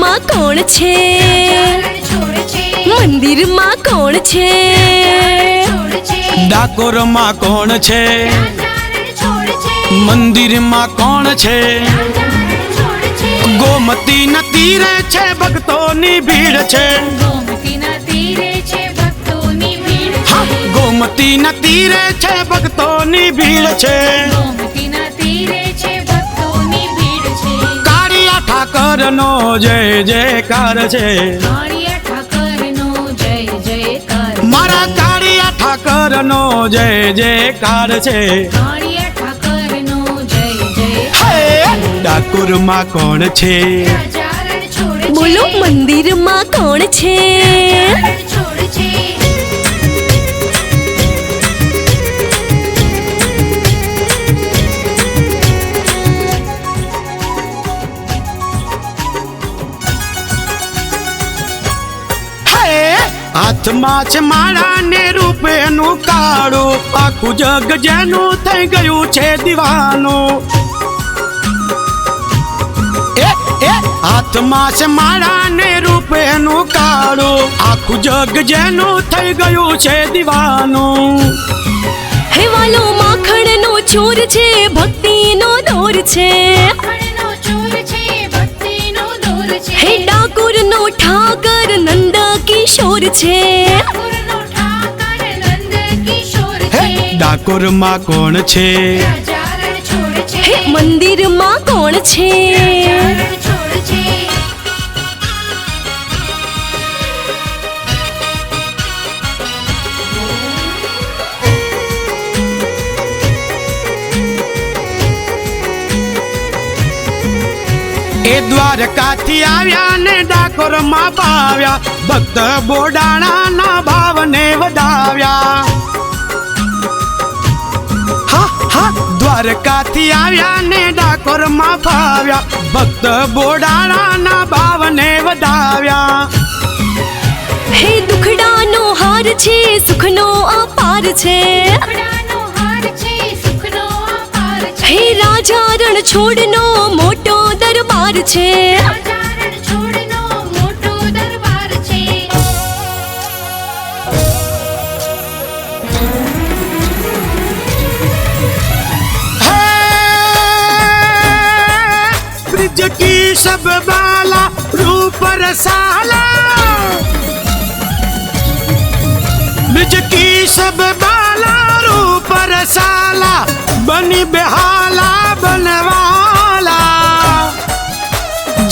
માં કોણ છે? મંદિર માં કોણ છે? ડાકોર માં કોણ છે? મંદિર માં કોણ છે? ગોમતી ના તીરે છે ભક્તોની ભીડ છે. ગોમતી ના તીરે છે ભક્તોની ભીડ છે. ગોમતી ના તીરે છે ભક્તોની ભીડ છે. ગોમતી ના તીરે છે ભક્તોની ભીડ છે. કાળિયા ઠાકર નો જય જયકાર છે. કાળિયા ઠાકરનો જય જયકાર. મારા કાળિયા ઠાકર નો જય જયકાર છે. કાળિયા ઠાકરનો જય જયકાર. હે ડાકોર માં કોણ છે? રાજા રણછોડ છે. બોલો મંદિર માં કોણ છે? રણછોડ છે. હાથમાં છે માળા ને રૂપે નું કાળું, આખું જગ જેનું થઈ ગયું છે દીવાનું. હાથમાં છે માળા ને રૂપે નું કાળું, આખું જગ જેનું થઈ ગયું છે દીવાનું. હે વાલો માખણ નો ચોર છે, ભક્તિ નો દોર છે. માખણનો ચોર છે, ભક્તિનો દોર છે. હે ડાકોર નો ઠાકર નંદ કિશોર છે. ઠાકોરનો ઠાકર નંદ કિશોર હે છે. ડાકોર માં કોણ છે? રાજા રણછોડ છે. હે મંદિર માં કોણ છે? રાજા રણછોડ છે. એ દ્વારકાથી આવ્યા ને ડાકોર માં પાવ્યા, ભક્ત બોડાણા ના ભાવને વધાવ્યા. હા હા દ્વારકાથી આવ્યા ને ડાકોર માં પાવ્યા, ભક્ત બોડાણા ના ભાવને વધાવ્યા. હે દુખડા નો હાર છે, સુખ નો અપાર છે. કપડાનો હાર છે, સુખનો અપાર છે. હે રાજા રણછોડ નો મોટો દરબાર છે. રાજા રણછોડનો મોટો દરબાર છે. ब्रिज की सब बाला रूप रसाला, ब्रिज की सब बाला रूप रसाला, बनी बेहाला बनवाला.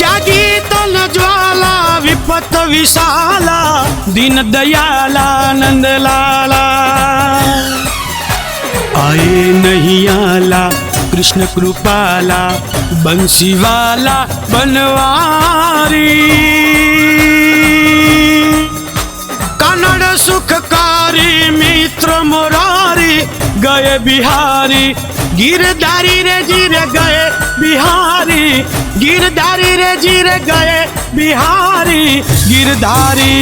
जागी तन ज्वाला विपत विशाला, दीन दयाला नंद लाला. आए नहीं आला कृष्ण कृपाला, बंसीवाला बनवारी. कन्नड़ सुखकारी मित्र मुरारी, गए बिहारी गिरधारी रे जीर गए बिहारी. गिरधारी रे जीर गए बिहारी गिरधारी.